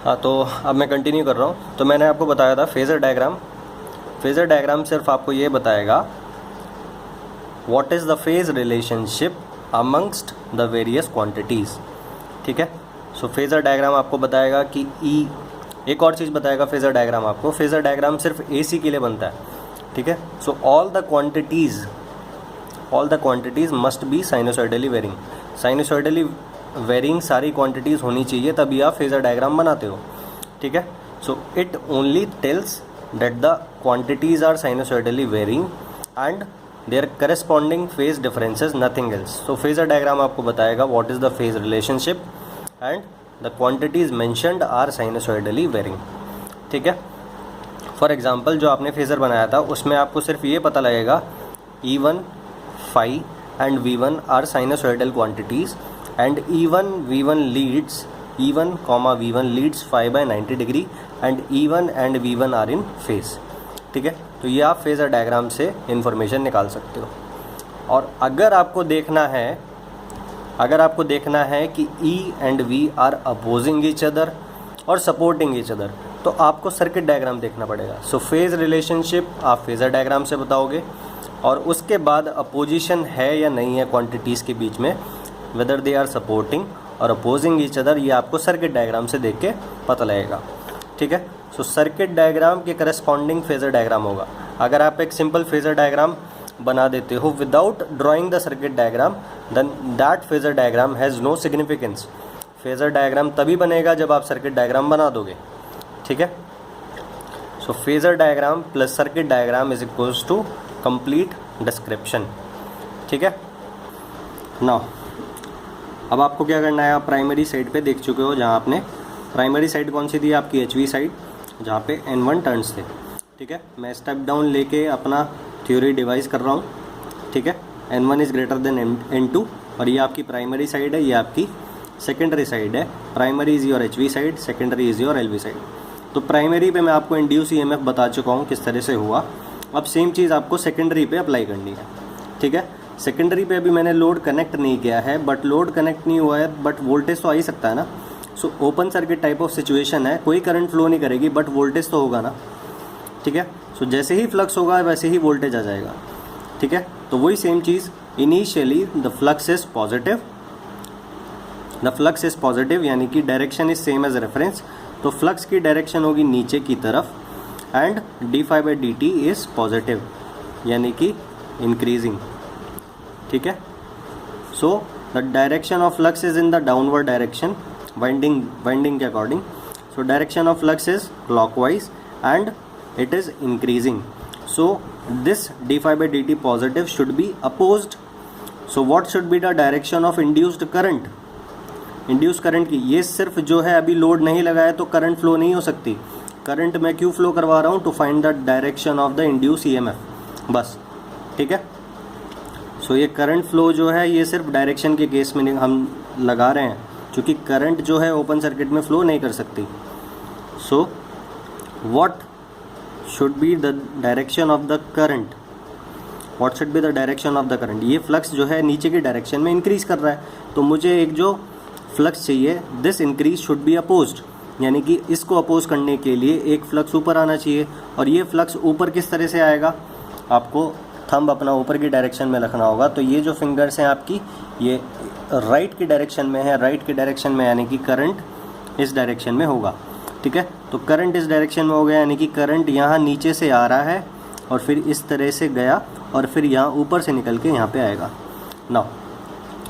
हाँ, तो अब मैं कंटिन्यू कर रहा हूँ। तो मैंने आपको बताया था फेज़र डायग्राम। फेज़र डायग्राम सिर्फ आपको ये बताएगा what is the phase relationship amongst the various quantities. ठीक है। सो फेज़र डायग्राम आपको बताएगा कि ई, एक और चीज़ बताएगा फेज़र डायग्राम आपको, फेज़र डायग्राम सिर्फ AC के लिए बनता है। ठीक है। So all the quantities must be sinusoidally varying. Sinusoidally varying सारी क्वांटिटीज़ होनी चाहिए, तभी आप फेज़र डायग्राम बनाते हो। ठीक है। So it only tells that the quantities are sinusoidally varying and their corresponding phase differences, nothing else. So phasor diagram आपको बताएगा what is the phase relationship and the quantities mentioned are sinusoidally varying. ठीक है। For example जो आपने phasor बनाया था उसमें आपको सिर्फ ये पता लगेगा E1 phi and V1 are sinusoidal quantities and E1 V1 leads phi by 90 degree and E1 and V1 are in phase। ठीक है। तो ये आप फेज़र डायग्राम से इंफॉर्मेशन निकाल सकते हो। और अगर आपको देखना है कि E and V are opposing each other और सपोर्टिंग ईच अदर, तो आपको सर्किट डायग्राम देखना पड़ेगा। सो फेज़ रिलेशनशिप आप फेज़र डायग्राम से बताओगे, और उसके बाद अपोजिशन है या नहीं है क्वांटिटीज़ के बीच में, वेदर दे आर सपोर्टिंग और अपोजिंग ईच अदर, ये आपको सर्किट डायग्राम से देख के पता लगेगा। ठीक है। सो सर्किट डायग्राम के करस्पॉन्डिंग फेज़र डायग्राम होगा। अगर आप एक सिंपल फेज़र डायग्राम बना देते हो without drawing the circuit diagram, then that phasor diagram has no significance. Phasor diagram तभी बनेगा जब आप सर्किट डायग्राम बना दोगे। ठीक है। So phasor diagram plus circuit diagram is equals to complete description. ठीक है। नाउ अब आपको क्या करना है, आप प्राइमरी साइड पे देख चुके हो, जहाँ आपने प्राइमरी साइड कौन सी थी आपकी HV साइड, जहाँ पे N1 टर्न्स थे। ठीक है। मैं स्टेप डाउन लेके अपना थ्योरी डिवाइस कर रहा हूँ। ठीक है। N1 is greater than N2 और ये आपकी प्राइमरी साइड है, ये आपकी सेकेंडरी साइड है। Primary is your HV side, secondary is your LV side. तो प्राइमरी पे मैं आपको इंड्यूस EMF बता चुका हूँ किस तरह से हुआ। अब सेम चीज़ आपको सेकेंडरी पे अप्लाई करनी है। ठीक है। सेकेंडरी पे अभी मैंने लोड कनेक्ट नहीं किया है, बट लोड कनेक्ट नहीं हुआ है बट वोल्टेज तो आ ही सकता है ना। So open circuit type of situation है, कोई करंट फ्लो नहीं करेगी बट वोल्टेज तो होगा ना। ठीक है। सो जैसे ही फ्लक्स होगा वैसे ही वोल्टेज आ जाएगा। ठीक है। तो वही सेम चीज़, initially the flux is positive यानी कि direction is same as reference, तो फ्लक्स की डायरेक्शन होगी नीचे की तरफ एंड d∅dt इज़ पॉजिटिव यानी कि इंक्रीजिंग। ठीक है। So the direction of flux is in the downward direction, winding के according. So direction of flux is clockwise and it is increasing, so this d∅dt positive should be opposed. So what should be the direction of induced current? Induce current की, ये सिर्फ जो है अभी load नहीं लगाया तो करंट फ्लो नहीं हो सकती। करंट मैं क्यों फ्लो करवा रहा हूँ, to find the direction of the induce EMF, बस। ठीक है। सो ये करंट फ्लो जो है ये सिर्फ डायरेक्शन के केस में हम लगा रहे हैं, क्योंकि करंट जो है ओपन सर्किट में फ्लो नहीं कर सकती। So what should be the direction of the current, what should be the direction of the current? ये फ्लक्स जो है नीचे की डायरेक्शन में इंक्रीज कर रहा है, तो मुझे एक जो फ्लक्स चाहिए, this increase should be opposed, यानी कि इसको अपोज करने के लिए एक फ्लक्स ऊपर आना चाहिए। और ये फ्लक्स ऊपर किस तरह से आएगा, आपको थंब अपना ऊपर की डायरेक्शन में रखना होगा। तो ये जो फिंगर्स हैं आपकी, ये राइट की डायरेक्शन में है, राइट की डायरेक्शन में यानी कि करंट इस डायरेक्शन में होगा। ठीक है। तो करंट इस डायरेक्शन में हो गया, यानी कि करंट यहाँ नीचे से आ रहा है और फिर इस तरह से गया और फिर यहाँ ऊपर से निकल के यहाँ पे आएगा। नाउ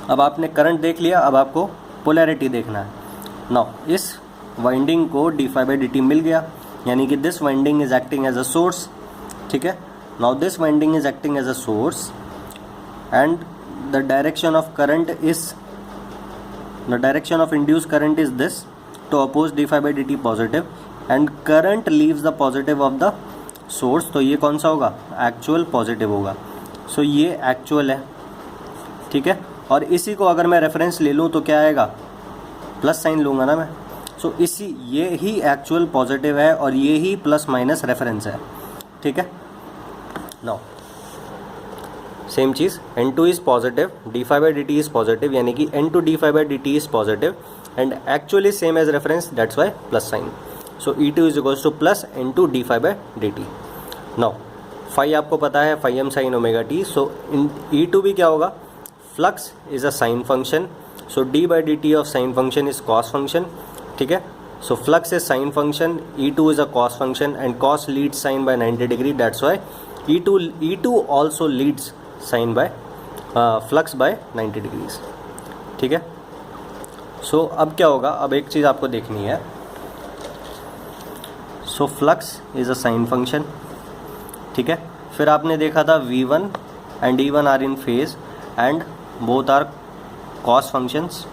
अब आपने करंट देख लिया, अब आपको पोलैरिटी देखना है। नाउ इस वाइंडिंग को d∅dt मिल गया, यानी कि this winding is acting as a source. ठीक है। Now this winding is acting as a source and the direction of induce current is this, to oppose d∅dt positive and current leaves the positive of the source। तो ये कौन सा होगा, actual positive होगा। सो ये actual है। ठीक है। और इसी को अगर मैं रेफरेंस ले लूँ तो क्या आएगा, प्लस साइन लूँगा ना मैं। सो ये ही एक्चुअल पॉजिटिव है और ये ही प्लस माइनस रेफरेंस है। ठीक है। Now same cheese, N2 is positive, d∅dt is positive, यानी कि N2 d∅ dt is positive and actually same as reference, that's why plus sign. So E2 is equals to plus into d phi by dt. Now phi आपको पता है phi m sin omega t. So in E2 भी क्या होगा, flux is a sine function, so d by dt of sine function is cos function. ठीक है, so flux is sine function, E2 is a cos function and cos leads sine by 90 degree, that's why E2 also leads sine by flux by 90 degrees. ठीक है, सो अब क्या होगा, अब एक चीज़ आपको देखनी है. So flux is a sine function. ठीक है, फिर आपने देखा था V1 and E1 are in phase and both are cos functions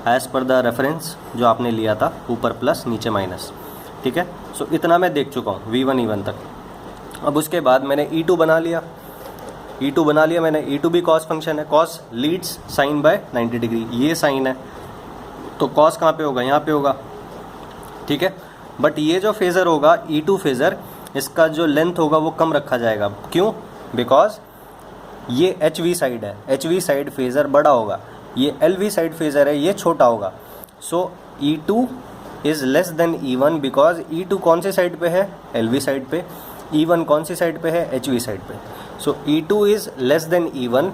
as per the reference जो आपने लिया था, ऊपर प्लस नीचे माइनस. ठीक है, सो इतना मैं देख चुका हूँ V1 E1 तक. अब उसके बाद मैंने E2 बना लिया मैंने. E2 भी कॉस फंक्शन है, cos leads sine by 90 degree, ये साइन है तो कॉस कहाँ पे होगा, यहाँ पे होगा. ठीक है, बट ये जो फेज़र होगा E2 फेज़र, इसका जो लेंथ होगा वो कम रखा जाएगा. क्यों? बिकॉज ये HV साइड है, HV साइड फेज़र बड़ा होगा, ये LV साइड फेज़र है, ये छोटा होगा. सो E2 is less than E1 because E2 कौन सी साइड पे है, LV साइड पे. E1 कौन सी साइड पे है, HV साइड पे. सो E2 is less than E1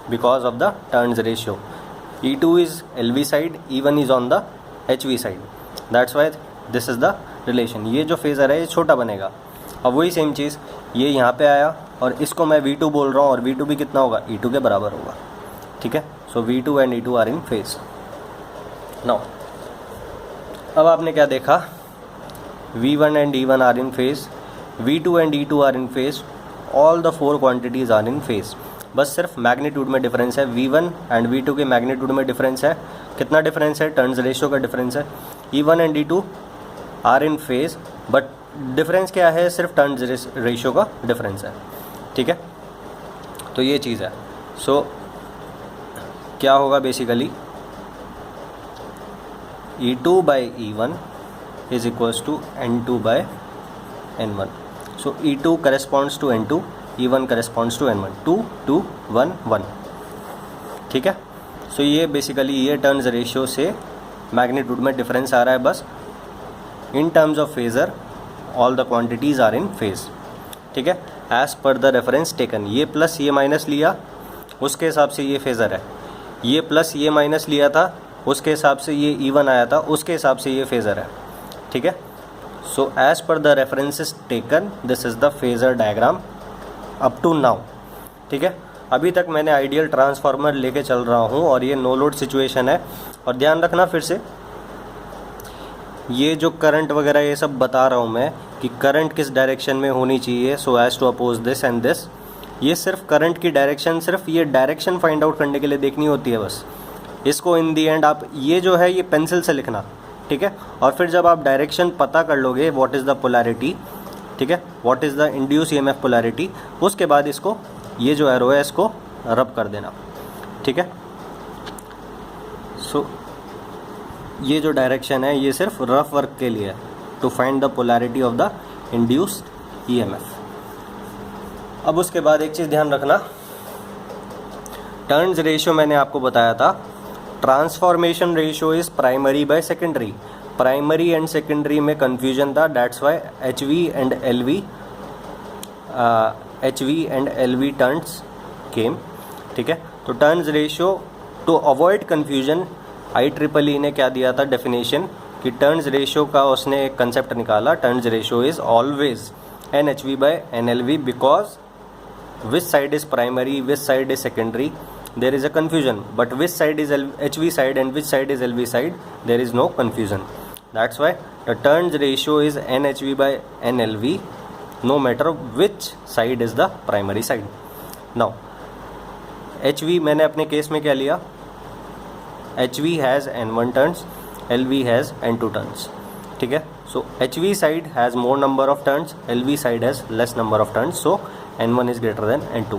because of the turns ratio. E2 is LV side, E1 is on the HV side. That's why this is the relation. ये जो phasor है ये छोटा बनेगा. अब वही सेम चीज़ ये यहाँ पे आया और इसको मैं V2 बोल रहा हूँ और V2 भी कितना होगा, E2 के बराबर होगा. ठीक है, so V2 and E2 are in phase. Now अब आपने क्या देखा, V1 and E1 are in phase, V2 and E2 are in phase, all the four quantities are in phase. बस सिर्फ मैग्नीट्यूड में डिफरेंस है. V1 एंड V2 के magnitude में डिफरेंस है. कितना डिफरेंस है, टर्न्स रेशियो का डिफरेंस है. E1 and E2 are in phase, but difference क्या है, सिर्फ टर्न्स रेशियो का डिफरेंस है. ठीक है, तो ये चीज़ है. सो क्या होगा basically, E2 by E1 is equals to N2 by N1. So E2 corresponds to N2, E1 corresponds to N1. 2 2 1 1. ठीक है, सो ये बेसिकली ये टर्न्स रेशियो से मैग्नीट्यूड में डिफरेंस आ रहा है. बस in terms of phasor all the quantities are in phase. ठीक है, as per the reference taken. ये प्लस ये माइनस लिया, उसके हिसाब से ये फेज़र है. ये प्लस ये माइनस लिया था, उसके हिसाब से ये E1 आया था, उसके हिसाब से ये फेज़र है. ठीक है, so as per the references taken this is the phasor diagram up to now. ठीक है, अभी तक मैंने आइडियल ट्रांसफार्मर लेके चल रहा हूँ और ये नो लोड सिचुएशन है. और ध्यान रखना फिर से, ये जो करंट वगैरह ये सब बता रहा हूँ मैं कि करंट किस डायरेक्शन में होनी चाहिए, so as to oppose this and this. ये सिर्फ करंट की डायरेक्शन, सिर्फ ये डायरेक्शन फाइंड आउट करने के लिए देखनी होती है बस. इसको इन दी एंड आप ये जो है ये पेंसिल से लिखना. ठीक है, और फिर जब आप डायरेक्शन पता कर लोगे, व्हाट इज़ द पोलैरिटी, ठीक है, what is the induce EMF polarity, उसके बाद इसको ये जो एरो है इसको रब कर देना. ठीक है, सो ये जो डायरेक्शन है ये सिर्फ रफ वर्क के लिए है, to find the polarity of the induced EMF. अब उसके बाद एक चीज़ ध्यान रखना, टर्न्स रेशियो मैंने आपको बताया था, transformation ratio is primary by secondary. Primary and secondary में कन्फ्यूजन था, that's why HV and LV turns came. ठीक है, तो turns ratio, to avoid confusion, IEEE ने क्या दिया था डेफिनेशन कि टर्न्स रेशियो का उसने एक कंसेप्ट निकाला, turns ratio is always NHV by NLV because which side is primary, which side is secondary, there is a confusion, but which side is HV side and which side is LV side, there is no confusion. That's why the turns ratio is NHV by NLV no matter which side is the primary side. Now HV मैंने अपने case में क्या लिया, HV has N1 turns, LV has N2 turns. ठीक है, so HV side has more number of turns, LV side has less number of turns, so N1 is greater than N2.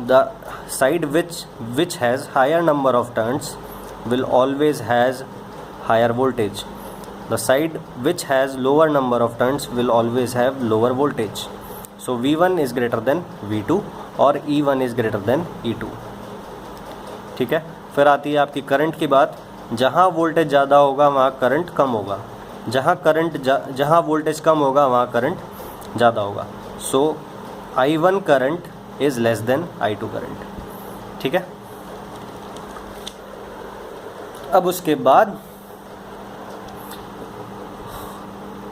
The side which has higher number of turns will always has higher voltage. The side which has lower number of turns will always have lower voltage. So V1 is greater than V2 और E1 is greater than E2. ठीक है, फिर आती है आपकी current की बात। जहाँ वोल्टेज ज़्यादा होगा वहाँ करंट कम होगा, जहाँ वोल्टेज कम होगा वहाँ करंट ज़्यादा होगा। सो I1 current is less than I2 current. ठीक है, अब उसके बाद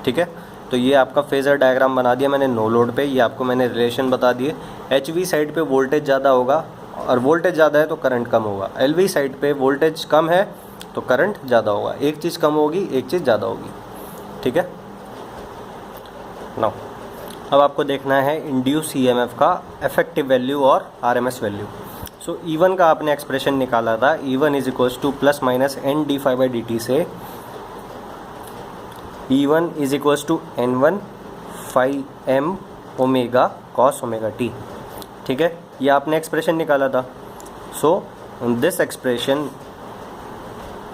ठीक है, तो ये आपका फेज़र डायग्राम बना दिया मैंने नो लोड पे। ये आपको मैंने रिलेशन बता दिए। HV साइड पे वोल्टेज ज़्यादा होगा और वोल्टेज ज़्यादा है तो करंट कम होगा। LV साइड पे वोल्टेज कम है तो करंट ज़्यादा होगा। एक चीज़ कम होगी, एक चीज़ ज़्यादा होगी। ठीक है, नाउ अब आपको देखना है इंड्यूस EMF का इफेक्टिव वैल्यू और RMS वैल्यू। सो E1 का आपने एक्सप्रेशन निकाला था, E1 is equals to plus minus N D phi by D T से E1 is equals to N1 phi M omega cos omega T. ठीक है, ये आपने एक्सप्रेशन निकाला था। So this expression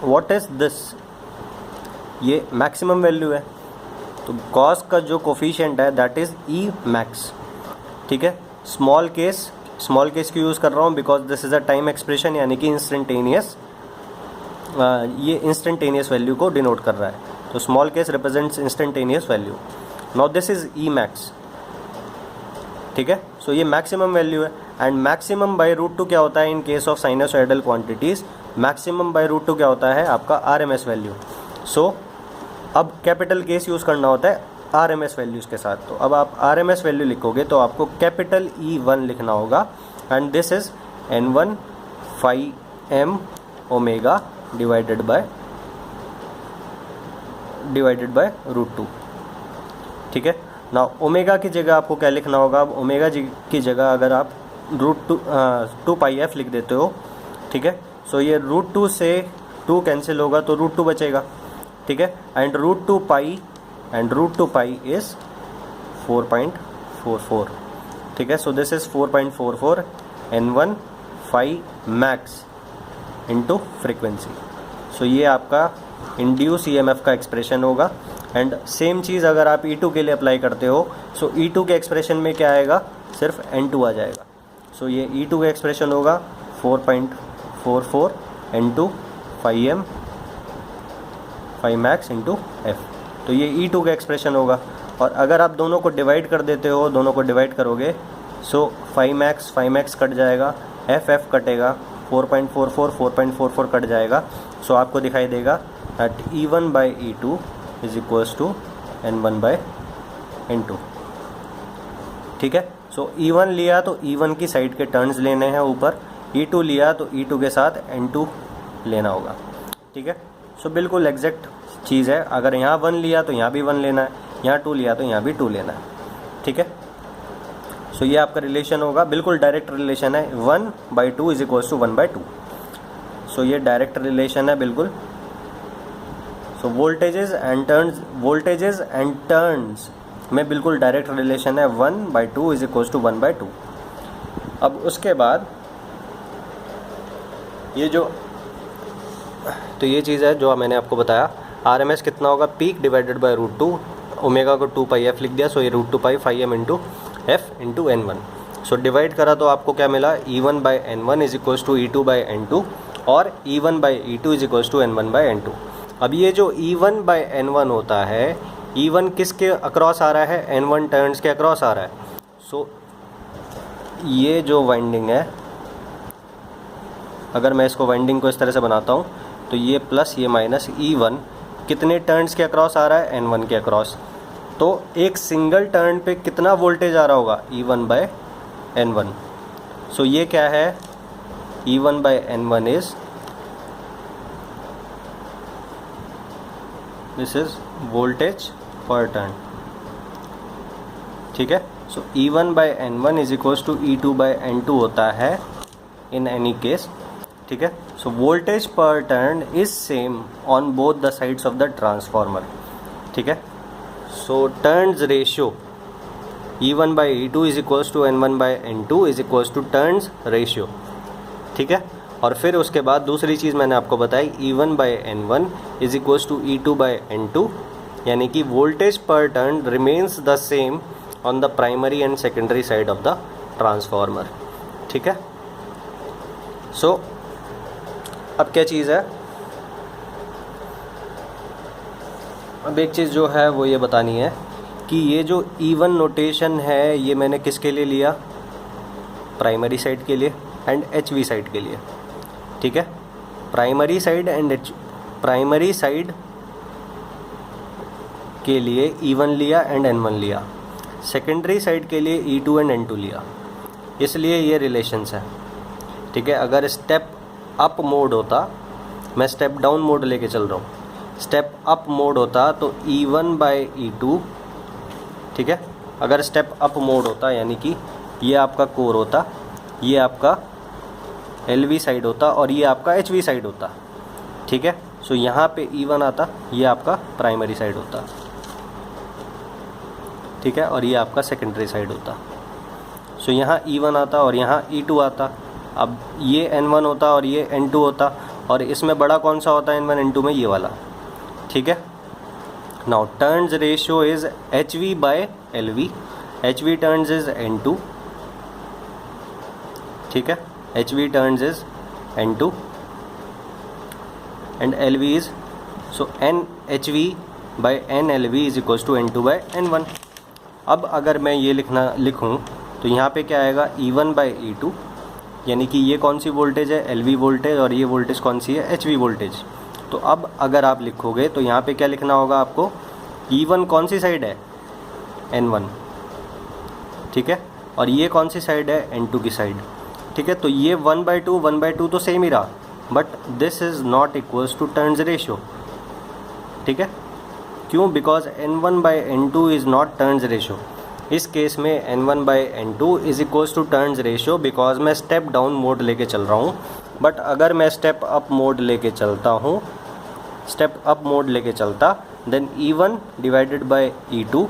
what is this, ये मैक्सिमम वैल्यू है। तो कॉस का जो कोफिशिएंट है दैट इज़ E मैक्स। ठीक है, स्मॉल केस की यूज़ कर रहा हूँ because this is a time expression, यानी कि इंस्टेंटेनियस, ये इंस्टेंटेनियस वैल्यू को डिनोट कर रहा है। तो small case represents instantaneous value. Now this is E max. ठीक है, सो ये मैक्सिमम वैल्यू है। And maximum by root two क्या होता है in case of sinusoidal quantities, maximum by root two क्या होता है आपका RMS वैल्यू। सो अब कैपिटल केस यूज़ करना होता है RMS वैल्यूज़ के साथ। तो अब आप RMS वैल्यू लिखोगे तो आपको कैपिटल E1 लिखना होगा and this is N1 phi M omega divided by root two. ठीक है, ना ओमेगा की जगह आपको क्या लिखना होगा, अब ओमेगा जी की जगह अगर आप रूट टू पाई एफ लिख देते हो। ठीक है, सो ये रूट टू से 2 कैंसिल होगा तो रूट 2 बचेगा। ठीक है, and root two pi is 4.44। ठीक है, so this is 4.44 N1 phi max into frequency. सो ये आपका इंड्यूस EMF का एक्सप्रेशन होगा। एंड सेम चीज़ अगर आप E2 के लिए अप्लाई करते हो, सो E2 के एक्सप्रेशन में क्या आएगा, सिर्फ N2 आ जाएगा। सो ये E2 का एक्सप्रेशन होगा 4.44 N2 phi M phi max into F। तो ये E2 का एक्सप्रेशन होगा। और अगर आप दोनों को डिवाइड कर देते हो, दोनों को डिवाइड करोगे, सो फाई मैक्स कट जाएगा, F कटेगा, 4.44 कट जाएगा। सो आपको दिखाई देगा that E1 by E2 is equals to N1 by N2। ठीक है, सो E1 लिया तो E1 की साइड के टर्न्स लेने हैं ऊपर, E2 लिया तो E2 के साथ N2 लेना होगा। ठीक है, सो बिल्कुल एग्जैक्ट चीज़ है। अगर यहाँ 1 लिया तो यहाँ भी 1 लेना है, यहाँ 2 लिया तो यहाँ भी 2 लेना है। ठीक है, सो ये आपका रिलेशन होगा, बिल्कुल डायरेक्ट रिलेशन है। 1/2 इज इक्वल्स टू 1/2। सो ये डायरेक्ट रिलेशन है बिल्कुल। सो वोल्टेजेस एंड टर्न्स में बिल्कुल डायरेक्ट रिलेशन है, 1/2 इज इक्वल्स टू 1/2। अब उसके बाद तो ये चीज़ है जो मैंने आपको बताया। RMS कितना होगा, peak divided by root 2, omega को 2 पाई एफ लिख दिया। सो ये root 2 pi phi M into F into N1। So divide करा तो आपको क्या मिला, E1 by N1 is equals to E2 by N2 और E1 by E2 is equals to N1 by N2। अब ये जो E1 बाई N1 होता है, E1 किसके अक्रॉस आ रहा है, N1 टर्न्स के अक्रॉस आ रहा है। सो ये जो वाइंडिंग है, अगर मैं इसको वाइंडिंग को इस तरह से बनाता हूँ तो ये प्लस ये माइनस, E1 कितने टर्न्स के अक्रॉस आ रहा है, N1 के अक्रॉस। तो एक सिंगल टर्न पे कितना वोल्टेज आ रहा होगा, E1 बाय N1। सो ये क्या है, E1 by N1 is, this is voltage पर टर्न। ठीक है, so E1 by N1 is equals to E2 by N2 होता है इन एनी केस। ठीक है, सो वोल्टेज पर turn is same on both the sides of the transformer. ठीक है, so turns ratio E1 by E2 is equals to N1 by N2 is equals to turns ratio. ठीक है, और फिर उसके बाद दूसरी चीज़ मैंने आपको बताई, E1 by N1 is equals to E2 by N2, यानी कि वोल्टेज पर turn remains the same on the primary and secondary side of the transformer. ठीक है, सो अब क्या चीज़ है, अब एक चीज़ जो है वो ये बतानी है कि ये जो इवन नोटेशन है ये मैंने किसके लिए लिया, प्राइमरी साइड के लिए एंड एचवी साइड के लिए, ठीक है। प्राइमरी साइड के लिए E1 लिया एंड N1 लिया, सेकेंडरी साइड के लिए E2 एंड N2 लिया, इसलिए ये रिलेशंस है, ठीक है। अगर स्टेप अप मोड होता, मैं स्टेप डाउन मोड लेके चल रहा हूँ, स्टेप अप मोड होता तो E1 बाय E2, ठीक है। अगर स्टेप अप मोड होता यानी कि ये आपका कोर होता, ये आपका LV साइड होता और ये आपका HV साइड होता, ठीक है। सो यहाँ पे E1 आता, ये आपका प्राइमरी साइड होता, ठीक है, और ये आपका सेकेंडरी साइड होता। सो यहाँ E1 आता और यहाँ E2 आता। अब ये N1 होता और ये N2 होता, और इसमें बड़ा कौन सा होता है N1 N2 में, ये वाला, ठीक है। Now turns ratio is HV by LV, HV turns is N2, ठीक है, HV turns is N2 and LV is, so NHV by NLV is equals to N2 by N1। अब अगर मैं ये लिखूँ तो यहाँ पे क्या आएगा, E1 बाय E2, यानी कि ये कौन सी वोल्टेज है, LV वोल्टेज, और ये वोल्टेज कौन सी है, HV वोल्टेज। तो अब अगर आप लिखोगे तो यहाँ पे क्या लिखना होगा आपको, E1 कौन सी साइड है, N1, ठीक है, और ये कौन सी साइड है, N2 की साइड, ठीक है। तो ये 1/2 तो सेम ही रहा, but this is not equals to turns ratio, ठीक है। क्यों, because N1 bye N2 is not turns ratio. इस केस में N1 bye N2 is equals to turns ratio, because मैं स्टेप डाउन मोड लेके चल रहा हूँ। बट अगर मैं स्टेप अप मोड लेके चलता हूँ, स्टेप अप मोड लेके चलता, then E1 divided by E2,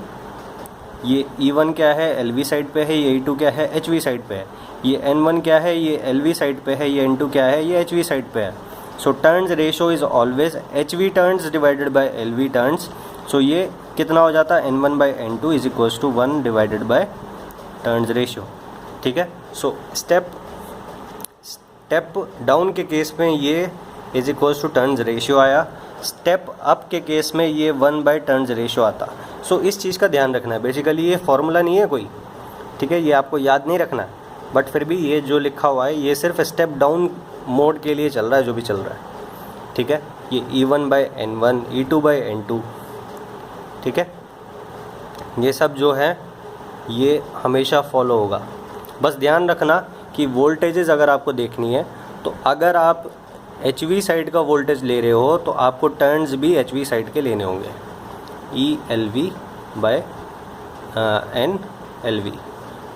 ये E1 क्या है, LV साइड पे है, ये E2 क्या है, HV साइड पे है, ये N1 क्या है, ये LV साइड पे है, ये N2 क्या है, ये HV साइड पे है। So turns ratio is always HV turns divided by LV turns. So ये कितना हो जाता है, N1 bye N2 is equals to 1 divided by turns ratio, ठीक है। सो स्टेप डाउन के केस में ये is equals to turns ratio आया, स्टेप अप के केस में ये 1 बाय टर्न्स रेशियो आता। सो इस चीज़ का ध्यान रखना है, बेसिकली ये फॉर्मूला नहीं है कोई, ठीक है, ये आपको याद नहीं रखना है, बट फिर भी ये जो लिखा हुआ है ये सिर्फ स्टेप डाउन मोड के लिए चल रहा है, जो भी चल रहा है, ठीक है। ये E1 by N1, E2 by N2, ठीक है, ये सब जो है ये हमेशा फॉलो होगा। बस ध्यान रखना कि वोल्टेजेस अगर आपको देखनी है तो अगर आप HV साइड का वोल्टेज ले रहे हो तो आपको टर्न्स भी HV साइड के लेने होंगे, ELV बाय NLV,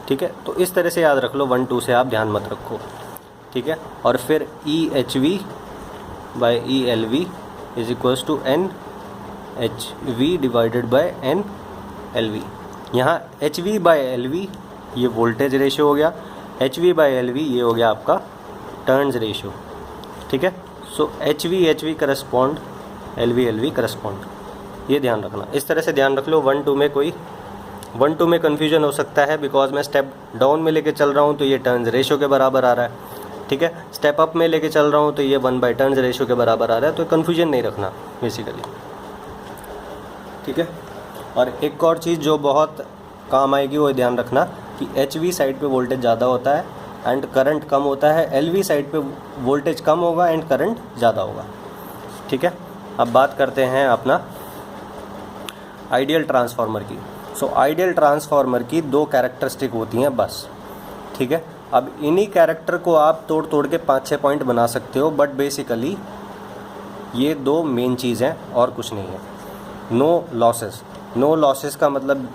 ठीक है। तो इस तरह से याद रख लो, 1 2 से आप ध्यान मत रखो, ठीक है। और फिर EHV by ELV is equals to NHV divided by NLV। यहाँ HV बाय LV ये वोल्टेज रेशियो हो गया, HV बाय LV ये हो गया आपका टर्न्स रेशियो, ठीक है। सो HV करस्पॉन्ड, LV करस्पॉन्ड, ये ध्यान रखना। इस तरह से ध्यान रख लो, 1 2 में कन्फ्यूजन हो सकता है, बिकॉज मैं स्टेप डाउन में लेके चल रहा हूँ तो ये टर्न्स रेशियो के बराबर आ रहा है, ठीक है। स्टेप अप में लेके चल रहा हूँ तो ये 1 बाय टर्न्स रेशियो के बराबर आ रहा है, तो कन्फ्यूजन नहीं रखना बेसिकली, ठीक है। और एक और चीज़ जो बहुत काम आएगी वो ध्यान रखना कि HV साइड पे वोल्टेज ज़्यादा होता है एंड करंट कम होता है, LV साइड पे वोल्टेज कम होगा एंड करंट ज़्यादा होगा, ठीक है। अब बात करते हैं अपना आइडियल ट्रांसफार्मर की। सो आइडियल ट्रांसफार्मर की 2 कैरेक्टरिस्टिक होती हैं बस, ठीक है। अब इन्हीं कैरेक्टर को आप तोड़ के 5-6 पॉइंट बना सकते हो, बट बेसिकली ये 2 मेन चीज़ हैं और कुछ नहीं है। नो लॉसेस का मतलब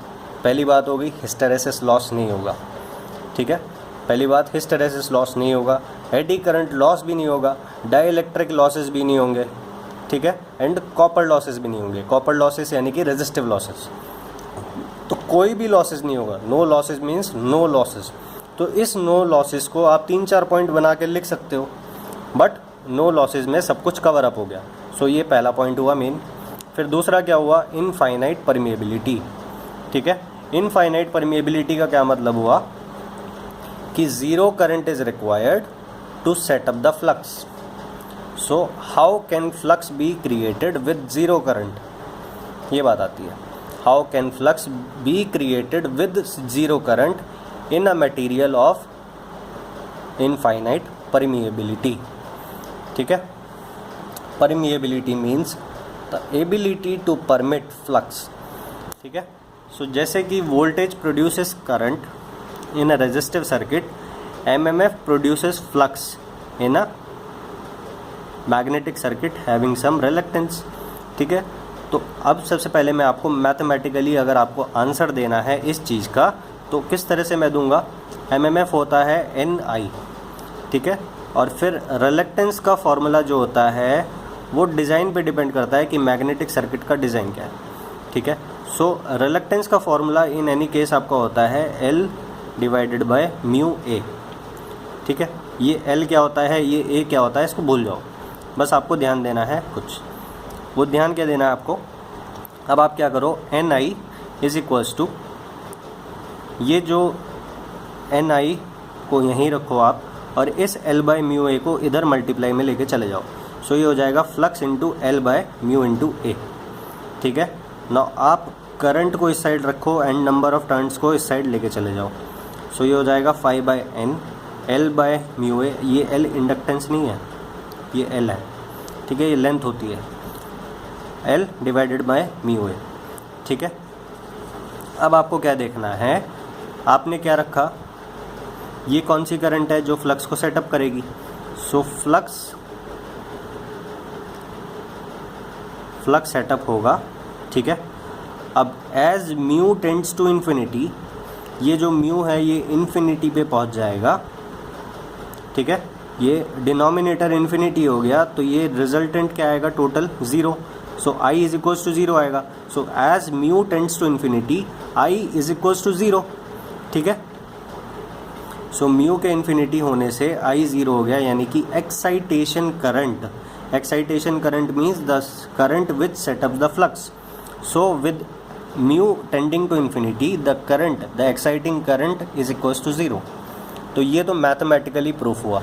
पहली बात हो गई, हिस्टेरेसिस लॉस नहीं होगा, ठीक है। पहली बात, हिस्टेरेसिस लॉस नहीं होगा, एडी करंट लॉस भी नहीं होगा, डाइइलेक्ट्रिक लॉसेस भी नहीं होंगे, ठीक है, एंड कॉपर लॉसेस भी नहीं होंगे। कॉपर लॉसेस यानी कि रेजिस्टिव लॉसेस, तो कोई भी लॉसेस नहीं होगा। No losses means no losses. तो इस नो लॉसेस को आप 3-4 पॉइंट बना के लिख सकते हो, बट नो लॉसेस में सब कुछ कवर अप हो गया। सो ये पहला पॉइंट हुआ मेन। फिर दूसरा क्या हुआ, इनफाइनाइट परमिएबिलिटी, ठीक है। इनफाइनाइट परमिएबिलिटी का क्या मतलब हुआ कि zero current is required to set up the flux. So how can flux be created with zero current, ये बात आती है। How can flux be created with zero current in a material of infinite permeability. ठीक है, permeability means the ability to permit flux. ठीक है, so जैसे कि voltage produces current in a resistive circuit, MMF produces flux in a magnetic circuit having some reluctance. ठीक है, तो अब सबसे पहले मैं आपको मैथमेटिकली अगर आपको आंसर देना है इस चीज़ का तो किस तरह से मैं दूंगा। एमएमएफ होता है एन आई, ठीक है, और फिर रिलक्टेंस का फॉर्मूला जो होता है वो डिज़ाइन पे डिपेंड करता है कि मैग्नेटिक सर्किट का डिज़ाइन क्या है। ठीक है, सो रिलक्टेंस का फॉर्मूला इन एनी केस आपका होता है L divided by mu A। ठीक है, ये L क्या होता है, ये A क्या होता है, इसको भूल जाओ, बस आपको ध्यान देना है कुछ। वो ध्यान क्या देना है आपको, अब आप क्या करो, N I is equals to, ये जो एन आई को यहीं रखो आप और इस L बाय म्यू ए को इधर मल्टीप्लाई में लेके चले जाओ। सो ये हो जाएगा flux into L by mu into A. ठीक है, ना आप करंट को इस साइड रखो एंड नंबर ऑफ टर्न्स को इस साइड लेके चले जाओ। सो ये हो जाएगा 5 by N L by mu A. ये L इंडक्टेंस नहीं है, ये L है। ठीक है, ये लेंथ होती है L डिवाइडेड बाय म्यू ए। ठीक है, अब आपको क्या देखना है, आपने क्या रखा, ये कौन सी करंट है जो फ्लक्स को सेटअप करेगी। सो फ्लक्स सेटअप होगा। ठीक है, अब as mu tends to infinity, ये जो म्यू है ये इन्फिनिटी पे पहुंच जाएगा। ठीक है, ये डिनोमिनेटर इन्फिनिटी हो गया तो ये रिजल्टेंट क्या आएगा, total zero. So I is equals to zero आएगा। So as mu tends to infinity I is equals to zero. ठीक है, सो म्यू के इन्फिनिटी होने से आई ज़ीरो हो गया, यानी कि excitation current, excitation current means the current which set up the flux. So with mu tending to infinity the current, the exciting current is equals to zero. तो ये तो मैथमेटिकली प्रूफ हुआ।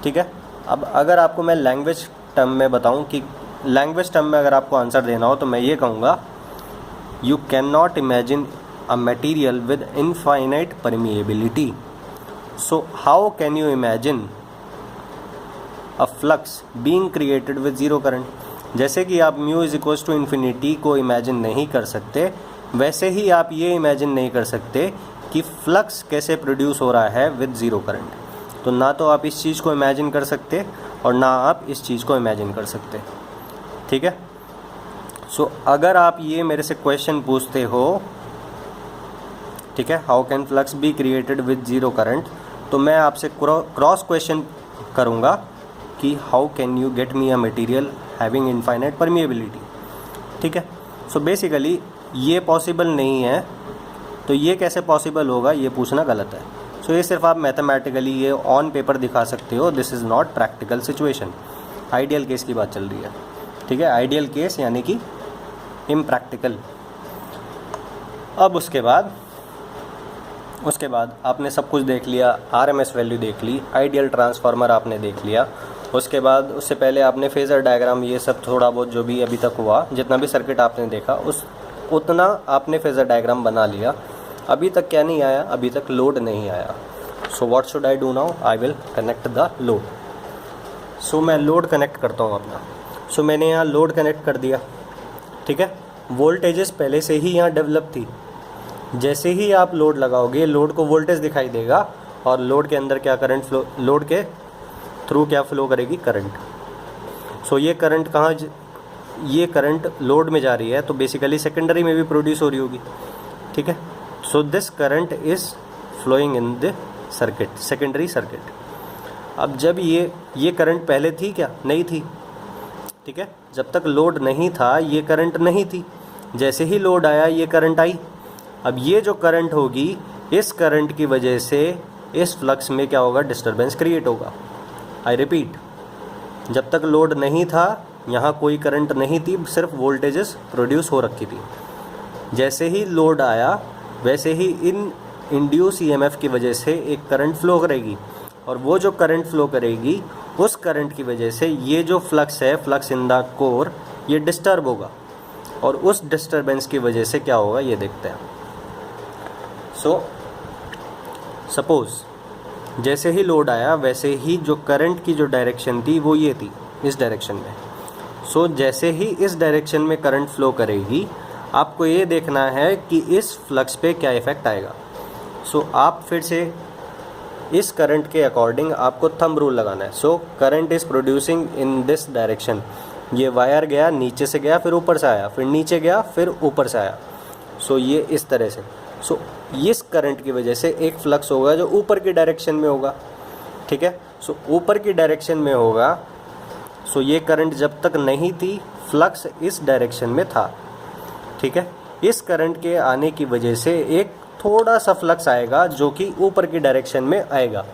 ठीक है, अब अगर आपको मैं लैंग्वेज टर्म में बताऊं कि लैंग्वेज टर्म में अगर आपको आंसर देना हो तो मैं ये कहूँगा, you can not imagine a material with infinite permeability, so how can you imagine a flux being created with zero current. जैसे कि आप mu is equals to infinity को इमेजिन नहीं कर सकते, वैसे ही आप ये इमेजिन नहीं कर सकते कि फ्लक्स कैसे प्रोड्यूस हो रहा है विद ज़ीरो करंट। तो ना तो आप इस चीज़ को इमेजिन कर सकते और ना आप इस चीज़ को इमेजिन कर सकते। ठीक है, सो अगर आप ये मेरे से क्वेश्चन पूछते हो, ठीक है, how can flux be created with zero current, तो मैं आपसे क्रॉस क्वेश्चन करूँगा कि how can you get me a material having infinite permeability. ठीक है, सो बेसिकली ये पॉसिबल नहीं है, तो ये कैसे पॉसिबल होगा ये पूछना गलत है। सो ये सिर्फ आप मैथमेटिकली ये ऑन पेपर दिखा सकते हो, this is not practical situation. Ideal case की बात चल रही है। ठीक है, आइडियल केस यानी कि इम्प्रैक्टिकल। अब उसके बाद आपने सब कुछ देख लिया, आरएमएस वैल्यू देख ली, आइडियल ट्रांसफार्मर आपने देख लिया। उसके बाद उससे पहले आपने फेज़र डायग्राम, ये सब थोड़ा बहुत जो भी अभी तक हुआ, जितना भी सर्किट आपने देखा उतना आपने फेज़र डायग्राम बना लिया। अभी तक क्या नहीं आया, अभी तक लोड नहीं आया। So what should I do now, I will connect the load. So मैं लोड कनेक्ट करता हूँ अपना। सो मैंने यहाँ लोड कनेक्ट कर दिया। ठीक है, वोल्टेजेस पहले से ही यहाँ डेवलप थी। जैसे ही आप लोड लगाओगे लोड को वोल्टेज दिखाई देगा और लोड के अंदर क्या करंट फ्लो, लोड के थ्रू क्या फ्लो करेगी, करंट। सो ये करंट ये करंट लोड में जा रही है तो बेसिकली सेकेंडरी में भी प्रोड्यूस हो रही होगी। ठीक है, so this current is flowing in the circuit, secondary circuit. अब जब ये करंट पहले थी क्या, नहीं थी। ठीक है, जब तक लोड नहीं था ये करंट नहीं थी, जैसे ही लोड आया ये करंट आई। अब ये जो करंट होगी, इस करंट की वजह से इस फ्लक्स में क्या होगा, डिस्टर्बेंस क्रिएट होगा। आई रिपीट, जब तक लोड नहीं था यहाँ कोई करंट नहीं थी, सिर्फ वोल्टेजेस प्रोड्यूस हो रखी थी। जैसे ही लोड आया वैसे ही इन इंड्यूस ईएमएफ की वजह से एक करंट फ्लो करेगी और वो जो करंट फ्लो करेगी उस करंट की वजह से ये जो फ्लक्स है, फ्लक्स इन द कोर, ये डिस्टर्ब होगा और उस डिस्टर्बेंस की वजह से क्या होगा ये देखते हैं। सो सपोज जैसे ही लोड आया वैसे ही जो करंट की जो डायरेक्शन थी वो ये थी, इस डायरेक्शन में। सो जैसे ही इस डायरेक्शन में करंट फ्लो करेगी आपको ये देखना है कि इस फ्लक्स पे क्या इफ़ेक्ट आएगा। सो आप फिर से इस करंट के अकॉर्डिंग आपको थंब रूल लगाना है। So current is producing in this direction. ये वायर गया, नीचे से गया, फिर ऊपर से आया, फिर नीचे गया, फिर ऊपर से आया। सो ये इस तरह से। सो इस करंट की वजह से एक फ्लक्स होगा जो ऊपर की डायरेक्शन में होगा, ठीक है। सो ऊपर की डायरेक्शन में होगा। सो ये करंट जब तक नहीं थी फ्लक्स इस डायरेक्शन में था, ठीक है। इस करंट के आने की वजह से एक थोड़ा सा फ्लक्स आएगा जो कि ऊपर की डायरेक्शन में आएगा।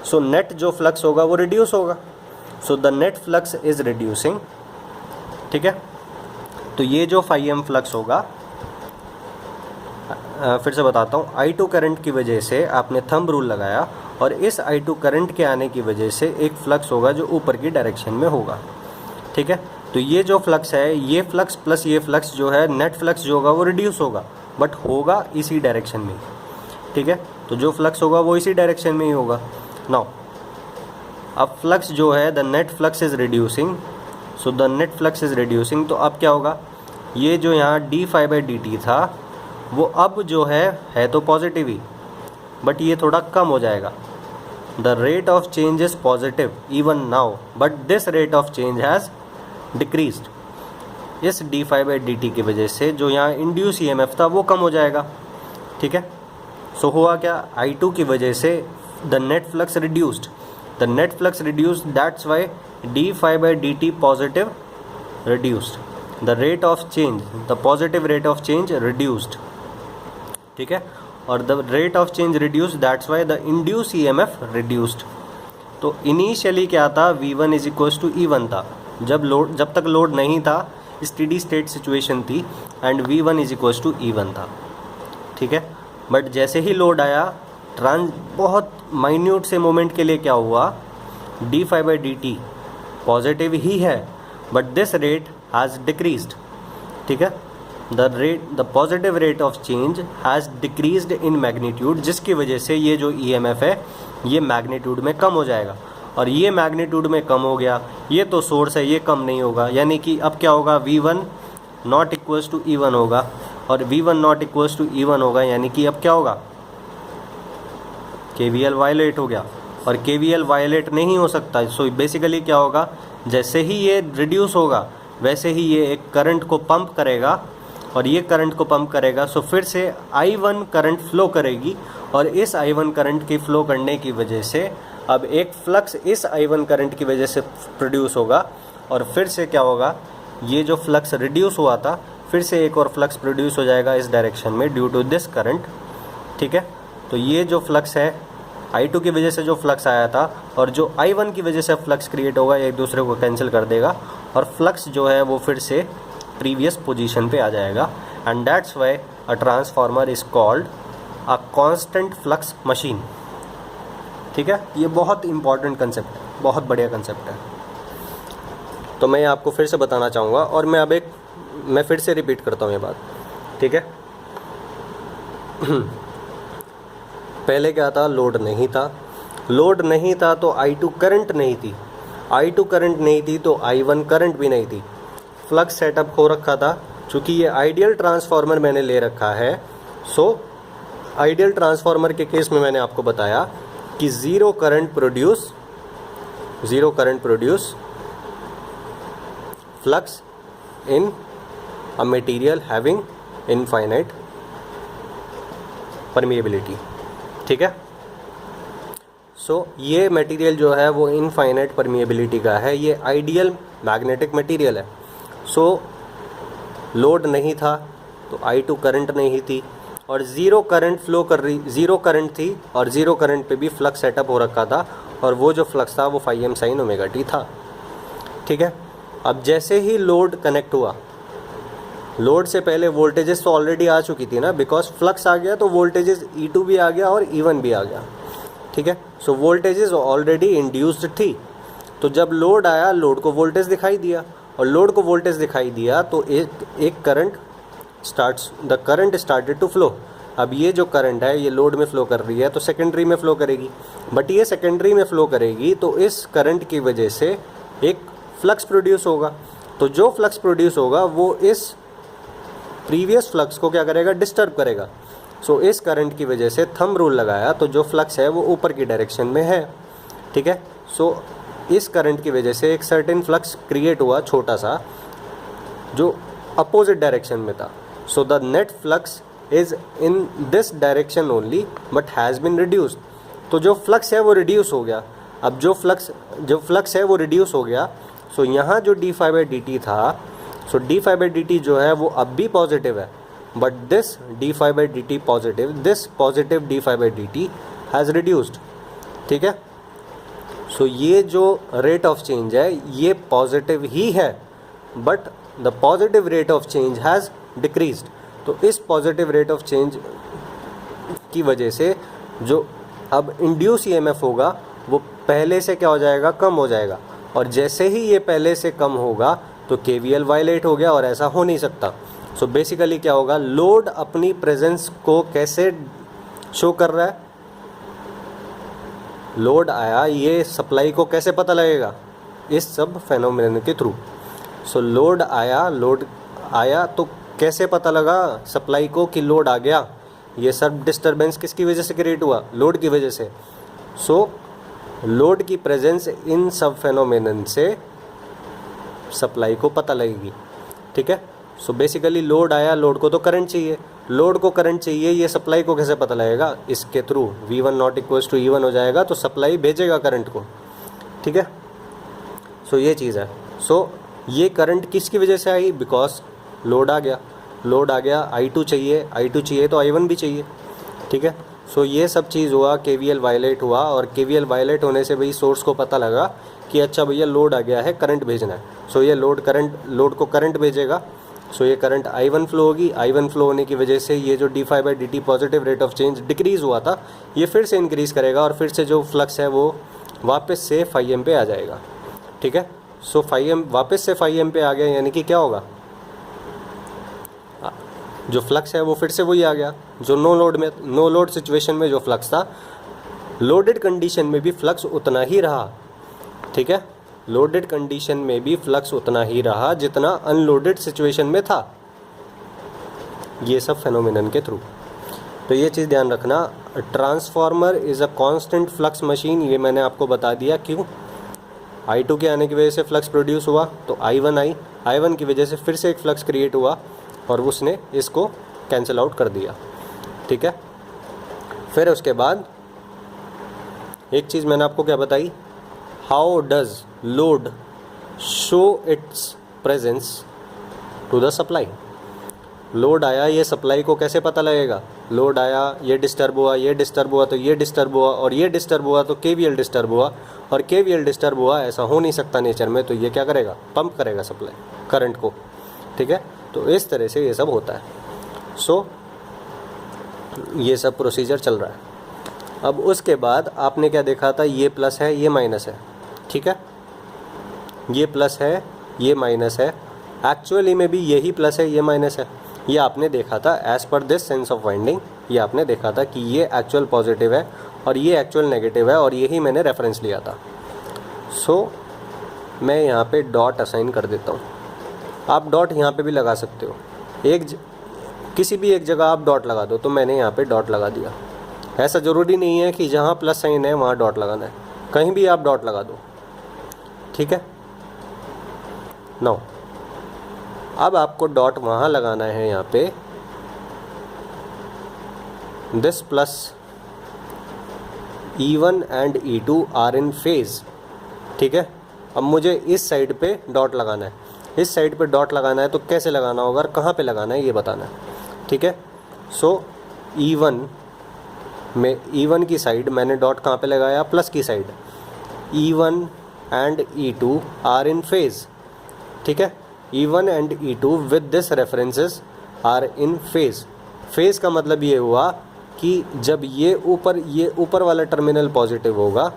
सो नेट जो फ्लक्स होगा वो रिड्यूस होगा। So the net flux is reducing, ठीक है। तो ये जो φm फ्लक्स होगा, फिर से बताता हूँ, I2 करंट की वजह से आपने थंब रूल लगाया और इस I2 करंट के आने की वजह से एक फ्लक्स होगा जो ऊपर की डायरेक्शन में होगा, ठीक है। तो ये जो फ्लक्स है, ये फ्लक्स प्लस ये फ्लक्स जो है, नेट फ्लक्स जो होगा वो रिड्यूस होगा, बट होगा इसी डायरेक्शन में, ठीक है। तो जो फ्लक्स होगा वो इसी डायरेक्शन में ही होगा। नाउ अब फ्लक्स जो है, the net flux is reducing. So the net flux is reducing, तो अब क्या होगा, ये जो यहाँ d∅dt था वो अब जो है तो पॉजिटिव ही, बट ये थोड़ा कम हो जाएगा। The rate of change is positive even now, but this rate of change has decreased. इस d∅dt की वजह से जो यहाँ इंड्यूस EMF था वो कम हो जाएगा, ठीक है। सो हुआ क्या, I2 की वजह से the net flux reduced, the net flux reduced, that's why d∅dt positive reduced, the rate of change, the positive rate of change reduced, ठीक है। और the rate of change reduced, that's why the induce EMF reduced. तो initially क्या था, V1 is equals to E1 था। जब तक load नहीं था स्टेडी स्टेट सिचुएशन थी and V1 is equals to E1 था, ठीक है। बट जैसे ही लोड आया, बहुत माइन्यूट से मोमेंट के लिए क्या हुआ, d∅dt पॉजिटिव ही है but this rate has decreased, ठीक है। The positive rate of change has decreased in magnitude, जिसकी वजह से ये जो EMF है ये मैग्नीट्यूड में कम हो जाएगा। और ये मैग्नीट्यूड में कम हो गया, ये तो सोर्स है, ये कम नहीं होगा, यानी कि अब क्या होगा, V1 not equals to E1 होगा, और V1 not equals to E1 होगा, यानी कि अब क्या होगा, KVL वायलेट हो गया, और KVL वायलेट नहीं हो सकता। सो बेसिकली क्या होगा, जैसे ही ये रिड्यूस होगा वैसे ही ये एक करंट को पंप करेगा, और ये करंट को पंप करेगा। सो फिर से I1 करंट फ्लो करेगी, और इस I1 करंट की फ्लो करने की वजह से अब एक फ्लक्स इस I1 करंट की वजह से प्रोड्यूस होगा, और फिर से क्या होगा, ये जो फ्लक्स रिड्यूस हुआ था फिर से एक और फ्लक्स प्रोड्यूस हो जाएगा इस डायरेक्शन में ड्यू टू दिस करंट, ठीक है। तो ये जो फ्लक्स है, I2 की वजह से जो फ्लक्स आया था और जो I1 की वजह से फ्लक्स क्रिएट होगा, एक दूसरे को कैंसिल कर देगा, और फ्लक्स जो है वो फिर से प्रीवियस पोजीशन पे आ जाएगा। And that's why a transformer is called a constant flux machine, ठीक है। ये बहुत इंपॉर्टेंट कंसेप्ट है, बहुत बढ़िया कंसेप्ट है। तो मैं आपको फिर से बताना चाहूँगा, और मैं फिर से रिपीट करता हूँ ये बात, ठीक है। पहले क्या था, लोड नहीं था तो I2 करंट नहीं थी, I2 करंट नहीं थी तो I1 करंट भी नहीं थी। फ्लक्स सेटअप हो रखा था, चूँकि ये आइडियल ट्रांसफार्मर मैंने ले रखा है। सो आइडियल ट्रांसफार्मर के केस में मैंने आपको बताया कि zero current produce flux in a material having infinite permeability, ठीक है। सो ये मटेरियल जो है वो इनफाइनाइट परमिएबिलिटी का है, ये आइडियल मैग्नेटिक मटेरियल है। सो लोड नहीं था तो I2 करंट नहीं थी, और ज़ीरो करंट ज़ीरो करंट थी, और ज़ीरो करंट पे भी फ्लक्स सेटअप हो रखा था, और वो जो फ्लक्स था वो φm sin ωt था, ठीक है। अब जैसे ही लोड कनेक्ट हुआ, लोड से पहले वोल्टेजेस तो ऑलरेडी आ चुकी थी ना, बिकॉज फ्लक्स आ गया तो वोल्टेजेस E2 भी आ गया और E1 भी आ गया, ठीक है। So voltage is already induced थी, तो जब लोड आया लोड को वोल्टेज दिखाई दिया, और लोड को वोल्टेज दिखाई दिया तो एक current the current started to flow. अब ये जो करंट है ये लोड में फ्लो कर रही है तो सेकेंडरी में फ्लो करेगी, बट ये सेकेंडरी में फ्लो करेगी तो इस करंट की वजह से एक फ्लक्स प्रोड्यूस होगा, तो जो फ्लक्स प्रोड्यूस होगा वो इस प्रीवियस फ्लक्स को क्या करेगा, डिस्टर्ब करेगा। सो इस करंट की वजह से थंब रूल लगाया तो जो फ्लक्स है वो ऊपर की डायरेक्शन में है, ठीक है। सो इस करंट की वजह से एक सर्टेन फ्लक्स क्रिएट हुआ छोटा सा जो अपोजिट डायरेक्शन में था। So the net flux is in this direction only but has been reduced. तो जो फ्लक्स है वो रिड्यूस हो गया। अब जो फ्लक्स है वो रिड्यूस हो गया, सो यहाँ जो d∅dt था, सो d∅dt जो है वो अब भी पॉजिटिव है, but this d∅dt positive, this positive d∅dt has reduced, ठीक है। सो ये जो रेट ऑफ चेंज है ये पॉजिटिव ही है, but the positive rate of change has decreased. तो इस पॉजिटिव रेट ऑफ चेंज की वजह से जो अब इंड्यूस ईएमएफ होगा वो पहले से क्या हो जाएगा, कम हो जाएगा, और जैसे ही ये पहले से कम होगा तो केवीएल वायलेट हो गया और ऐसा हो नहीं सकता। सो बेसिकली क्या होगा, लोड अपनी प्रेजेंस को कैसे शो कर रहा है, लोड आया ये सप्लाई को कैसे पता लगेगा, इस सब फेनोमेनन के थ्रू। सो लोड आया तो कैसे पता लगा सप्लाई को कि लोड आ गया, ये सब डिस्टरबेंस किसकी वजह से क्रिएट हुआ, लोड की वजह से। सो लोड की प्रेजेंस इन सब फेनोमेनन से सप्लाई को पता लगेगी, ठीक है। सो बेसिकली लोड आया, लोड को तो करंट चाहिए, लोड को करंट चाहिए, ये सप्लाई को कैसे पता लगेगा, इसके through V1 not equals to E1 हो जाएगा तो सप्लाई भेजेगा करंट को, ठीक है। सो ये चीज़ है। सो ये करंट किसकी वजह से आई, बिकॉज लोड आ गया, I2 चाहिए तो I1 भी चाहिए, ठीक है। सो ये सब चीज़ हुआ, KVL वायलेट हुआ, और KVL वायलेट होने से भाई सोर्स को पता लगा कि अच्छा भैया लोड आ गया है, करंट भेजना है। सो ये लोड को करंट भेजेगा, सो ये करंट I1 फ्लो होगी, I1 फ्लो होने की वजह से ये जो d∅dt positive rate of change decrease हुआ था ये फिर से इंक्रीज़ करेगा, और फिर से जो फ्लक्स है वो वापस से φm पे आ जाएगा, ठीक है। सो φm वापस से φm पे आ गया, यानी कि क्या होगा, जो फ्लक्स है वो फिर से वही आ गया जो नो लोड सिचुएशन में जो फ्लक्स था, लोडेड कंडीशन में भी फ्लक्स उतना ही रहा, ठीक है। लोडेड कंडीशन में भी फ्लक्स उतना ही रहा जितना अनलोडेड सिचुएशन में था, ये सब फेनोमेनन के थ्रू। तो ये चीज़ ध्यान रखना, transformer is a constant flux machine, ये मैंने आपको बता दिया क्यों। I2 के आने की वजह से फ्लक्स प्रोड्यूस हुआ तो I1 की वजह से फिर से एक फ्लक्स क्रिएट हुआ और उसने इसको कैंसिल आउट कर दिया, ठीक है। फिर उसके बाद एक चीज़ मैंने आपको क्या बताई, how does load show its presence to the supply. Load आया, ये सप्लाई को कैसे पता लगेगा, लोड आया, ये डिस्टर्ब हुआ तो ये डिस्टर्ब हुआ, और ये डिस्टर्ब हुआ तो KVL डिस्टर्ब हुआ, और KVL डिस्टर्ब हुआ, ऐसा हो नहीं सकता नेचर में, तो ये क्या करेगा, पंप करेगा सप्लाई करंट को, ठीक है। तो इस तरह से ये सब होता है। सो ये सब प्रोसीजर चल रहा है। अब उसके बाद आपने क्या देखा था, ये प्लस है ये माइनस है, ठीक है, ये प्लस है ये माइनस है, एक्चुअली में भी यही प्लस है ये माइनस है, ये आपने देखा था as per this sense of winding, ये आपने देखा था कि ये एक्चुअल पॉजिटिव है और ये एक्चुअल नेगेटिव है, और यही मैंने रेफरेंस लिया था। सो मैं यहाँ पे डॉट असाइन कर देता हूँ, आप डॉट यहाँ पे भी लगा सकते हो, किसी भी एक जगह आप डॉट लगा दो, तो मैंने यहाँ पे डॉट लगा दिया। ऐसा ज़रूरी नहीं है कि जहाँ प्लस साइन है वहाँ डॉट लगाना है, कहीं भी आप डॉट लगा दो, ठीक है। नाउ अब आपको डॉट वहाँ लगाना है, यहाँ पे this plus E1 and E2 are in phase, ठीक है। अब मुझे इस साइड पे डॉट लगाना है, इस साइड पे डॉट लगाना है, तो कैसे लगाना होगा और कहाँ पे लगाना है ये बताना है, ठीक है। सो E1 की साइड मैंने डॉट कहाँ पे लगाया, प्लस की side. E1 and E2 are in phase, ठीक है। E1 and E2 with this references are in phase. Phase का मतलब ये हुआ कि जब ये ऊपर वाला टर्मिनल पॉजिटिव होगा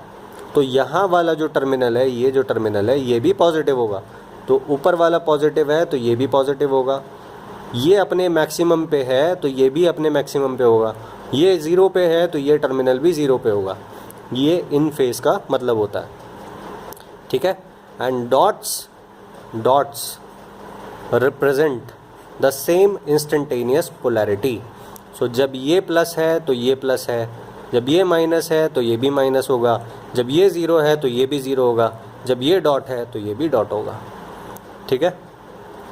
तो यहाँ वाला जो टर्मिनल है, ये जो टर्मिनल है ये भी पॉजिटिव होगा। तो ऊपर वाला पॉजिटिव है तो ये भी पॉजिटिव होगा, ये अपने मैक्सिमम पे है तो ये भी अपने मैक्सिमम पे होगा, ये 0 पे है तो ये टर्मिनल भी 0 पे होगा। ये इन फेस का मतलब होता है, ठीक है। And dots represent the same instantaneous polarity. So जब ये प्लस है तो ये प्लस है, जब ये माइनस है तो ये भी माइनस होगा, जब ये 0 है तो ये भी 0 होगा, जब ये डॉट है तो ये भी डॉट होगा, ठीक है।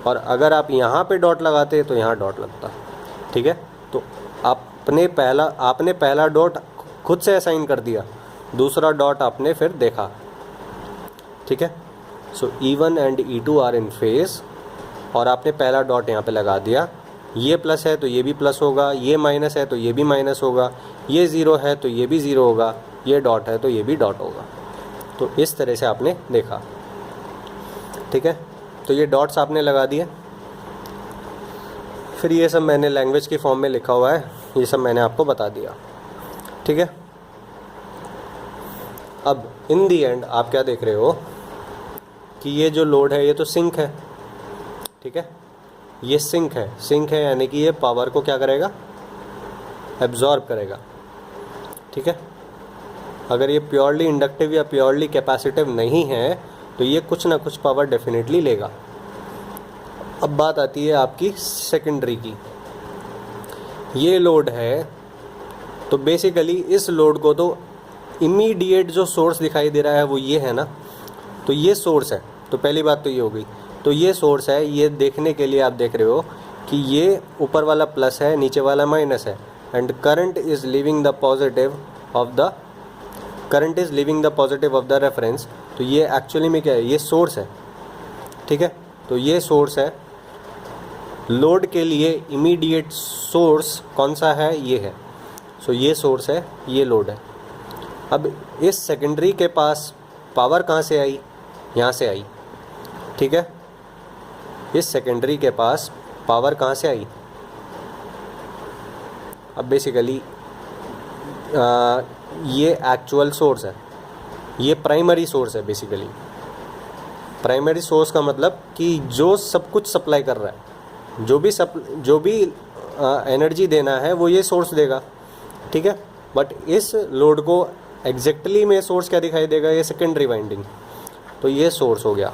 और अगर आप यहाँ पे डॉट लगाते तो यहाँ डॉट लगता, ठीक है। तो आपने पहला डॉट खुद से असाइन कर दिया, दूसरा डॉट आपने फिर देखा, ठीक है। So E1 and E2 are in phase, और आपने पहला डॉट यहाँ पे लगा दिया। ये प्लस है तो ये भी प्लस होगा, ये माइनस है तो ये भी माइनस होगा, ये 0 है तो ये भी 0 होगा, ये डॉट है तो ये भी डॉट होगा। तो इस तरह से आपने देखा, ठीक है। तो ये डॉट्स आपने लगा दिए, फिर ये सब मैंने लैंग्वेज की फॉर्म में लिखा हुआ है, ये सब मैंने आपको बता दिया, ठीक है। अब इन दी एंड आप क्या देख रहे हो कि ये जो लोड है ये तो सिंक है, ठीक है। ये सिंक है यानी कि ये पावर को क्या करेगा, एब्जॉर्ब करेगा, ठीक है। अगर ये प्योरली इंडक्टिव या प्योरली कैपेसिटिव नहीं है तो ये कुछ ना कुछ पावर डेफिनेटली लेगा। अब बात आती है आपकी सेकेंडरी की। ये लोड है तो बेसिकली इस लोड को तो इमीडिएट जो सोर्स दिखाई दे रहा है वो ये है ना, तो ये सोर्स है। तो पहली बात तो ये हो गई, तो ये सोर्स है। ये देखने के लिए आप देख रहे हो कि ये ऊपर वाला प्लस है, नीचे वाला माइनस है, and current is leaving the positive of the reference. तो ये एक्चुअली में क्या है, ये सोर्स है, ठीक है। तो ये सोर्स है। लोड के लिए इमीडिएट सोर्स कौन सा है, ये है। सो ये सोर्स है, ये लोड है। अब इस सेकेंडरी के पास पावर कहाँ से आई, यहाँ से आई, ठीक है। इस सेकेंडरी के पास पावर कहाँ से आई, अब बेसिकली ये एक्चुअल सोर्स है, ये प्राइमरी सोर्स है। बेसिकली प्राइमरी सोर्स का मतलब कि जो सब कुछ सप्लाई कर रहा है, जो भी एनर्जी देना है वो ये सोर्स देगा, ठीक है। बट इस लोड को एग्जैक्टली में सोर्स क्या दिखाई देगा, ये सेकेंडरी वाइंडिंग। तो ये सोर्स हो गया,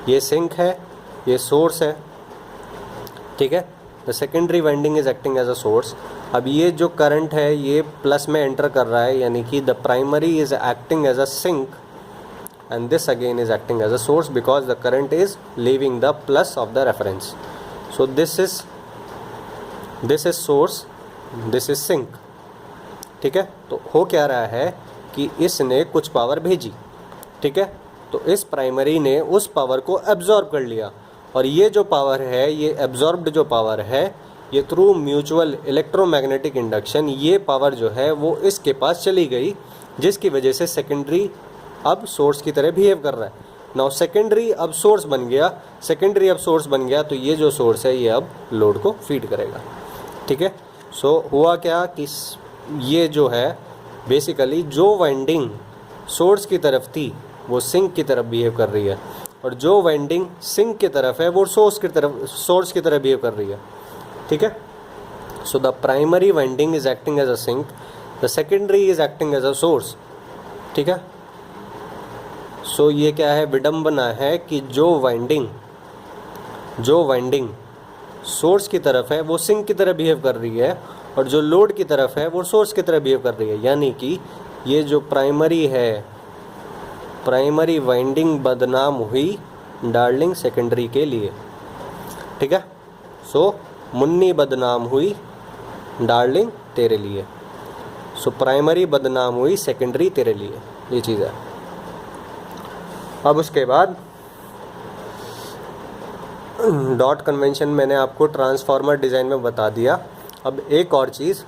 ये सिंक है, ये सोर्स है, ठीक है। The secondary winding is acting as a source. अब ये जो करंट है ये प्लस में एंटर कर रहा है, यानी कि the primary is acting as a sink and this again is acting as a source because the current is leaving the plus of the reference. So this is source, this is sink, ठीक है। तो हो क्या रहा है कि इसने कुछ पावर भेजी, ठीक है। तो इस प्राइमरी ने उस पावर को एब्जॉर्ब कर लिया, और ये जो पावर है, ये एब्जॉर्ब्ड जो पावर है, ये थ्रू म्यूचुअल इलेक्ट्रोमैग्नेटिक इंडक्शन ये पावर जो है वो इसके पास चली गई, जिसकी वजह से सेकेंडरी अब सोर्स की तरह बिहेव कर रहा है। नाउ सेकेंडरी अब सोर्स बन गया, तो ये जो सोर्स है ये अब लोड को फीड करेगा, ठीक है। सो हुआ क्या कि ये जो है बेसिकली जो वाइंडिंग सोर्स की तरफ थी वो सिंक की तरफ बिहेव कर रही है, और जो वाइंडिंग सिंक की तरफ है वो सोर्स की तरफ बिहेव कर रही है, ठीक है। So the primary winding is acting as a sink, the secondary is acting as a source, ठीक है। सो ये क्या है, विडंबना है कि जो वाइंडिंग सोर्स की तरफ है वो सिंक की तरह बिहेव कर रही है, और जो लोड की तरफ है वो सोर्स की तरह बिहेव कर रही है। यानी कि ये जो प्राइमरी है, प्राइमरी वाइंडिंग बदनाम हुई डार्लिंग सेकेंडरी के लिए, ठीक है। सो मुन्नी बदनाम हुई डार्लिंग तेरे लिए। सो प्राइमरी बदनाम हुई सेकेंडरी तेरे लिए, ये चीज़ है। अब उसके बाद डॉट कन्वेंशन मैंने आपको ट्रांसफार्मर डिज़ाइन में बता दिया। अब एक और चीज़,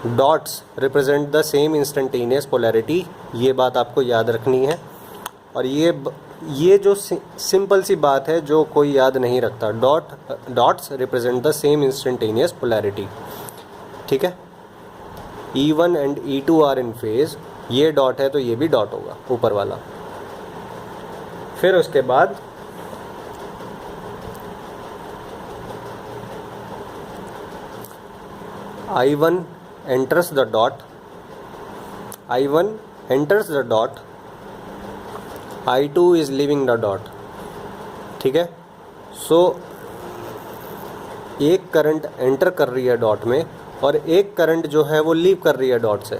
dots represent the same instantaneous polarity, ये बात आपको याद रखनी है। और ये जो सिंपल सी बात है जो कोई याद नहीं रखता, dots represent the same instantaneous polarity. ठीक है। E1 and E2 are in phase, ये डॉट है तो ये भी डॉट होगा ऊपर वाला। फिर उसके बाद I1 enters the dot, I1 enters the dot, I2 is leaving the dot, ठीक है। सो एक करंट एंटर कर रही है डॉट में और एक करंट जो है वो लीव कर रही है डॉट से।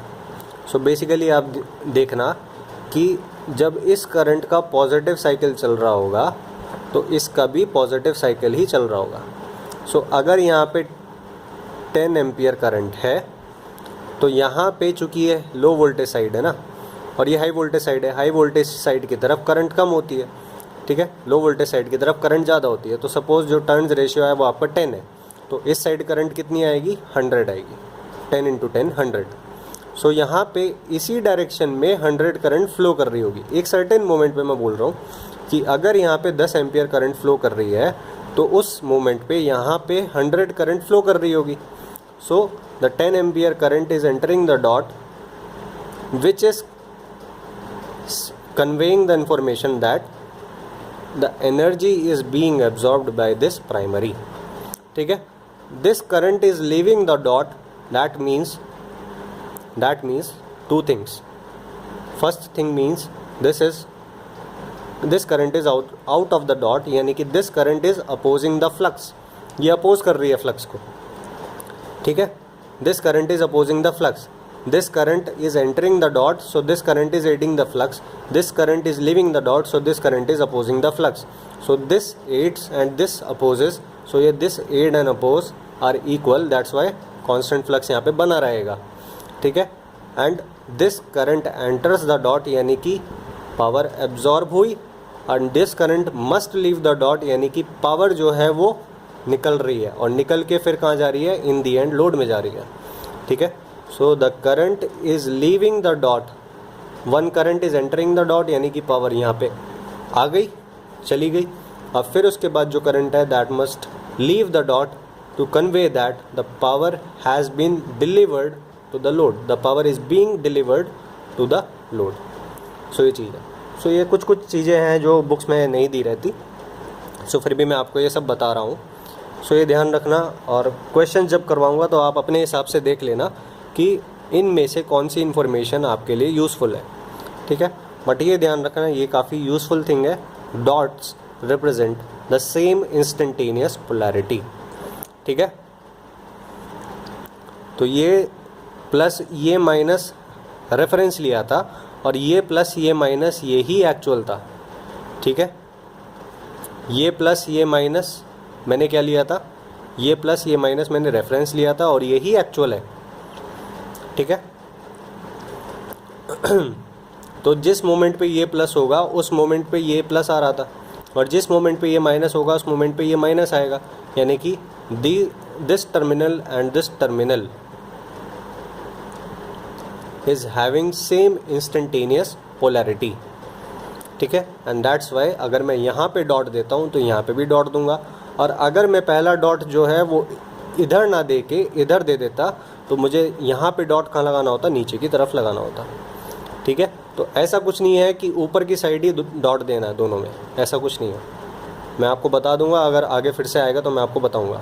सो बेसिकली आप देखना कि जब इस करंट का पॉजिटिव साइकिल चल रहा होगा तो इसका भी पॉजिटिव साइकिल ही चल रहा होगा। सो अगर यहाँ पे 10 एम्पियर करंट है तो यहाँ पे चूँकि ये लो वोल्टेज साइड है ना और ये हाई वोल्टेज साइड है, हाई वोल्टेज साइड की तरफ करंट कम होती है, ठीक है, लो वोल्टेज साइड की तरफ करंट ज़्यादा होती है। तो सपोज़ जो टर्न्स रेशियो है वो आपका 10 है, तो इस साइड करंट कितनी आएगी, 100 आएगी, 10 × 10 100। सो यहाँ पे इसी डायरेक्शन में 100 करंट फ्लो कर रही होगी। एक सर्टेन मोमेंट पे मैं बोल रहा हूँ कि अगर यहाँ पे 10 एम्पियर करंट फ्लो कर रही है तो उस मोमेंट पे यहाँ पे 100 करंट फ्लो कर रही होगी। So the 10 ampere current is entering the dot which is conveying the information that the energy is being absorbed by this primary, ठीक है। this current is leaving the dot, that means two things. first thing means this current is out of the dot, यानी कि this current is opposing the flux, ये oppose कर रही है flux को, ठीक है। this current is opposing the flux, this current is entering the dot, so this current is aiding the flux, this current is leaving the dot, so this current is opposing the flux. So this aids and this opposes, so ये this aid and oppose are equal, that's why constant flux यहाँ पे बना रहेगा, ठीक है। and this current enters the dot, यानी कि power absorb हुई, and this current must leave the dot, यानी कि पावर जो है वो निकल रही है और निकल के फिर कहाँ जा रही है, इन दी एंड लोड में जा रही है, ठीक है। So the current is leaving the dot, one current is entering the dot, यानी कि पावर यहाँ पे आ गई, चली गई। अब फिर उसके बाद जो करंट है that must leave the dot to convey that the power has been delivered to the load, the power is being delivered to the load. So ये चीज़ है। सो ये कुछ चीज़ें हैं जो बुक्स में नहीं दी रहती, सो फिर भी मैं आपको ये सब बता रहा हूँ। सो ये ध्यान रखना, और क्वेश्चन जब करवाऊँगा तो आप अपने हिसाब से देख लेना कि इनमें से कौन सी इन्फॉर्मेशन आपके लिए यूज़फुल है, ठीक है। बट ये ध्यान रखना ये काफ़ी यूज़फुल थिंग है, dots represent the same instantaneous polarity, ठीक है। तो ये प्लस ये माइनस रेफरेंस लिया था और ये प्लस ये माइनस ये ही एक्चुअल था, ठीक है। ये प्लस ये माइनस मैंने क्या लिया था, ये प्लस ये माइनस मैंने रेफरेंस लिया था और ये ही एक्चुअल है, ठीक है। तो जिस मोमेंट पे ये प्लस होगा उस मोमेंट पे ये प्लस आ रहा था, और जिस मोमेंट पे ये माइनस होगा उस मोमेंट पे ये माइनस आएगा, यानी कि this terminal and this terminal is having same instantaneous polarity, ठीक है। एंड दैट्स वाई अगर मैं यहाँ पे डॉट देता हूँ तो यहाँ पे भी डॉट दूंगा, और अगर मैं पहला डॉट जो है वो इधर ना दे के इधर दे देता तो मुझे यहाँ पे डॉट कहाँ लगाना होता, नीचे की तरफ लगाना होता, ठीक है। तो ऐसा कुछ नहीं है कि ऊपर की साइड ही डॉट देना है दोनों में, ऐसा कुछ नहीं है। मैं आपको बता दूंगा, अगर आगे फिर से आएगा तो मैं आपको बताऊंगा।